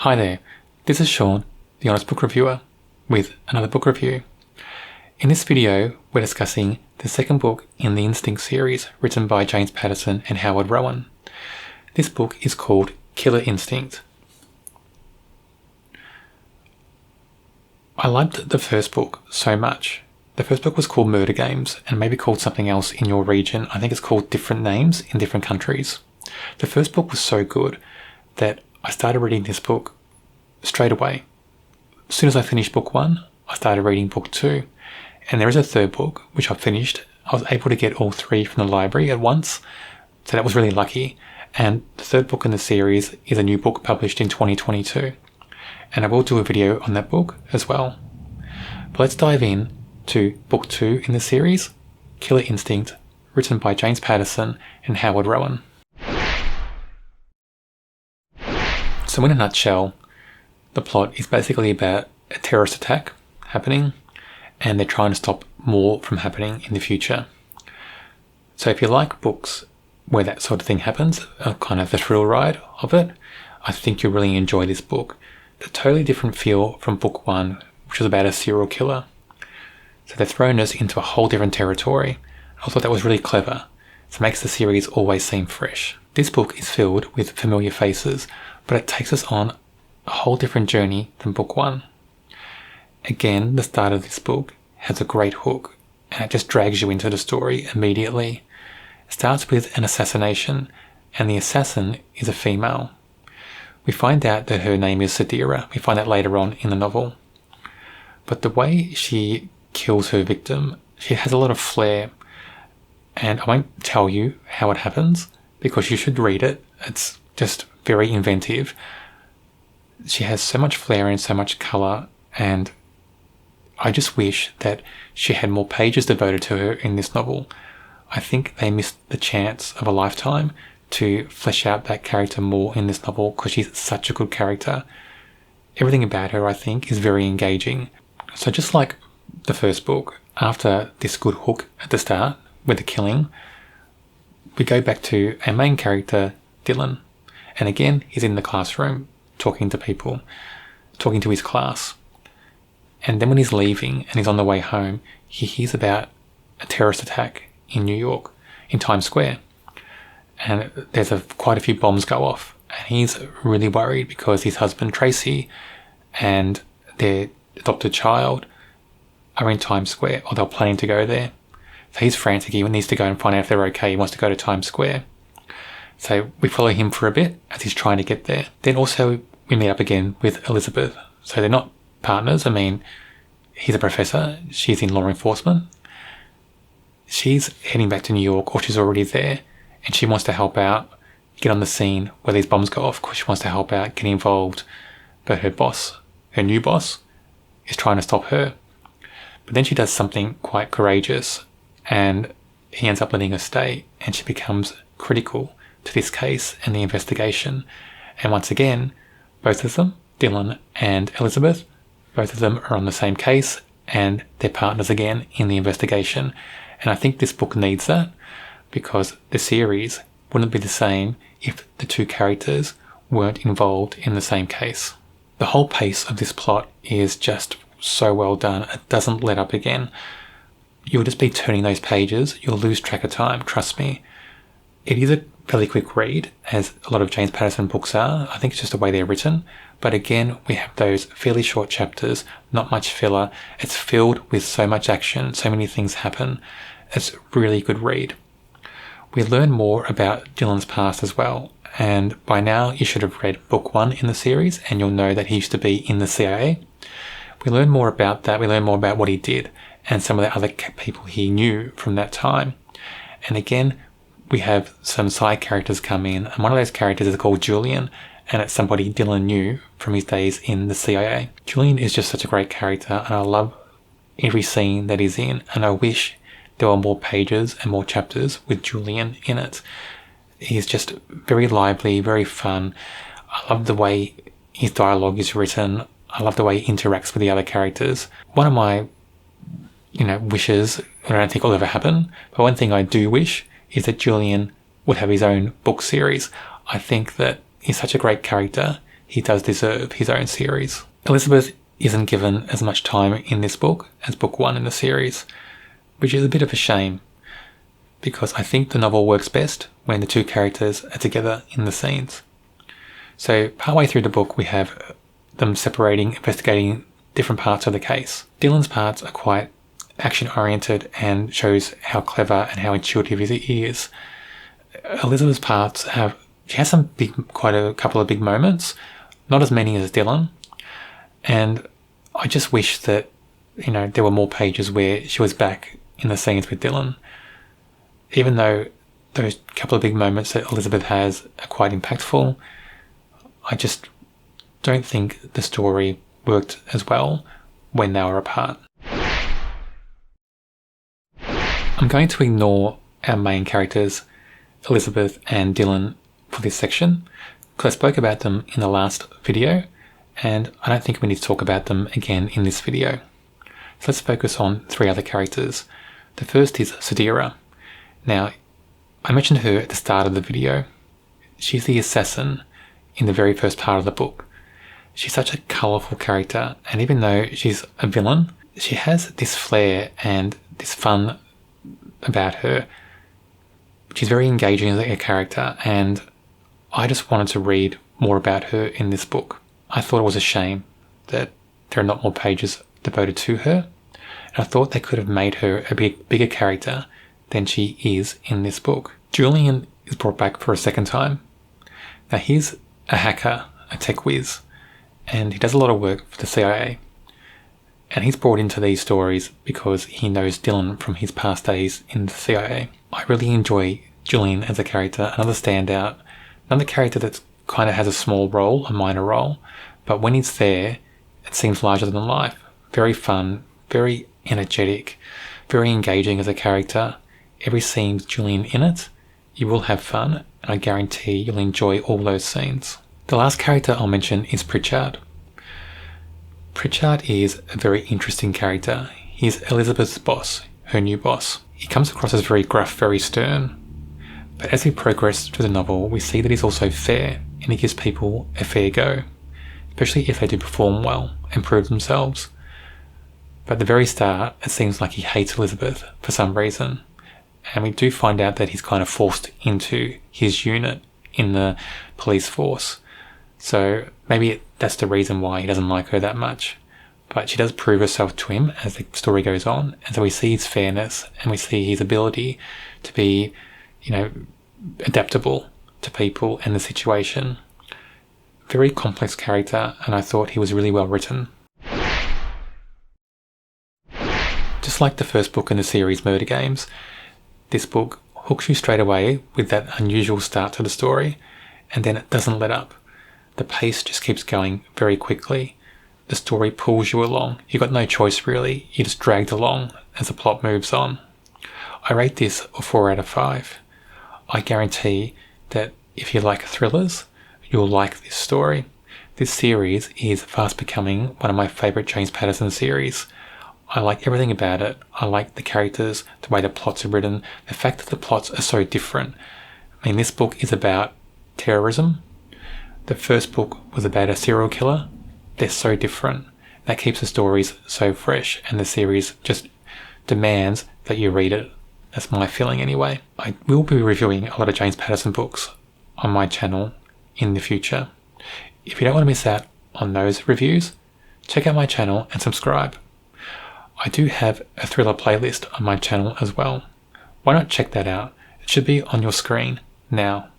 Hi there, this is Sean, the Honest Book Reviewer, with another book review. In this video, we're discussing the second book in the Instinct series written by James Patterson and Howard Roughan. This book is called Killer Instinct. I liked the first book so much. The first book was called Murder Games and maybe called something else in your region. I think it's called different names in different countries. The first book was so good that I started reading this book straight away. As soon as I finished book one, I started reading book two. And there is a third book, which I finished. I was able to get all three from the library at once, so that was really lucky. And the third book in the series is a new book published in 2022. And I will do a video on that book as well. But let's dive in to book two in the series, Killer Instinct, written by James Patterson and Howard Roughan. So in a nutshell, the plot is basically about a terrorist attack happening, and they're trying to stop more from happening in the future. So if you like books where that sort of thing happens, kind of the thrill ride of it, I think you'll really enjoy this book. It's a totally different feel from book one, which was about a serial killer. So they've thrown us into a whole different territory. I thought that was really clever. So it makes the series always seem fresh. This book is filled with familiar faces, but it takes us on a whole different journey than book one. Again, the start of this book has a great hook, and it just drags you into the story immediately. It starts with an assassination, and the assassin is a female. We find out that her name is Sadera. We find that later on in the novel. But the way she kills her victim, she has a lot of flair, and I won't tell you how it happens because you should read it. It's just very inventive. She has so much flair and so much colour, and I just wish that she had more pages devoted to her in this novel. I think they missed the chance of a lifetime to flesh out that character more in this novel because she's such a good character. Everything about her, I think, is very engaging. So just like the first book, after this good hook at the start with the killing, we go back to our main character, Dylan. And again, he's in the classroom talking to people, talking to his class. And then when he's leaving and he's on the way home, he hears about a terrorist attack in New York, in Times Square. And there's quite a few bombs go off. And he's really worried because his husband, Tracy, and their adopted child are in Times Square, or they're planning to go there. So he's frantic. He needs to go and find out if they're okay. He wants to go to Times Square. So we follow him for a bit as he's trying to get there. Then also we meet up again with Elizabeth. So they're not partners. I mean, he's a professor. She's in law enforcement. She's heading back to New York, or she's already there, and she wants to help out, get on the scene where these bombs go off because she wants to help out, get involved. But her boss, her new boss, is trying to stop her. But then she does something quite courageous, and he ends up letting her stay, and she becomes critical to this case and the investigation. And once again, both of them, Dylan and Elizabeth, both of them are on the same case, and they're partners again in the investigation. And I think this book needs that, because the series wouldn't be the same if the two characters weren't involved in the same case. The whole pace of this plot is just so well done. It doesn't let up again. You'll just be turning those pages. You'll lose track of time, trust me. It is a fairly quick read, as a lot of James Patterson books are. I think it's just the way they're written. But again, we have those fairly short chapters, not much filler. It's filled with so much action, so many things happen. It's a really good read. We learn more about Dylan's past as well. And by now, you should have read book one in the series, and you'll know that he used to be in the CIA. We learn more about that. We learn more about what he did and some of the other people he knew from that time. And again, we have some side characters come in, and one of those characters is called Julian, and it's somebody Dylan knew from his days in the CIA. Julian is just such a great character, and I love every scene that he's in, and I wish there were more pages and more chapters with Julian in it. He's just very lively, very fun. I love the way his dialogue is written. I love the way he interacts with the other characters. One of my, wishes, I don't think will ever happen, but one thing I do wish is that Julian would have his own book series. I think that he's such a great character. he does deserve his own series. Elizabeth isn't given as much time in this book as book 1 in the series, which is a bit of a shame, because I think the novel works best when the two characters are together in the scenes. So partway through the book we have them separating, investigating different parts of the case. Dylan's parts are quite action-oriented and shows how clever and how intuitive he is. Elizabeth's parts she has quite a couple of big moments, not as many as Dylan, and I just wish that, there were more pages where she was back in the scenes with Dylan. Even though those couple of big moments that Elizabeth has are quite impactful, I just don't think the story worked as well when they were apart. I'm going to ignore our main characters, Elizabeth and Dylan, for this section, because I spoke about them in the last video, and I don't think we need to talk about them again in this video. So let's focus on 3 other characters. The first is Sadera. Now, I mentioned her at the start of the video. She's the assassin in the very first part of the book. She's such a colourful character, and even though she's a villain, she has this flair and this fun about her. She's very engaging as a character, and I just wanted to read more about her in this book. I thought it was a shame that there are not more pages devoted to her, and I thought they could have made her a bigger character than she is in this book. Julian is brought back for a second time. Now he's a hacker, a tech whiz, and he does a lot of work for the CIA. And he's brought into these stories because he knows Dylan from his past days in the CIA. I really enjoy Julian as a character, another standout, another character that kind of has a small role, a minor role, but when he's there, it seems larger than life. Very fun, very energetic, very engaging as a character. Every scene with Julian in it, you will have fun, and I guarantee you'll enjoy all those scenes. The last character I'll mention is Pritchard. Pritchard is a very interesting character. He's Elizabeth's boss, her new boss. He comes across as very gruff, very stern. But as we progress through the novel, we see that he's also fair, and he gives people a fair go, especially if they do perform well and prove themselves. But at the very start, it seems like he hates Elizabeth for some reason. And we do find out that he's kind of forced into his unit in the police force. So maybe that's the reason why he doesn't like her that much. But she does prove herself to him as the story goes on. And so we see his fairness and we see his ability to be, adaptable to people and the situation. Very complex character, and I thought he was really well written. Just like the first book in the series, Murder Games, this book hooks you straight away with that unusual start to the story, and then it doesn't let up. The pace just keeps going very quickly. The story pulls you along. You've got no choice really. You're just dragged along as the plot moves on. I rate this a 4 out of 5. I guarantee that if you like thrillers, you'll like this story. This series is fast becoming one of my favourite James Patterson series. I like everything about it. I like the characters, the way the plots are written, the fact that the plots are so different. I mean, this book is about terrorism. The first book was about a serial killer. They're so different. That keeps the stories so fresh, and the series just demands that you read it. That's my feeling anyway. I will be reviewing a lot of James Patterson books on my channel in the future. If you don't want to miss out on those reviews, check out my channel and subscribe. I do have a thriller playlist on my channel as well. Why not check that out? It should be on your screen now.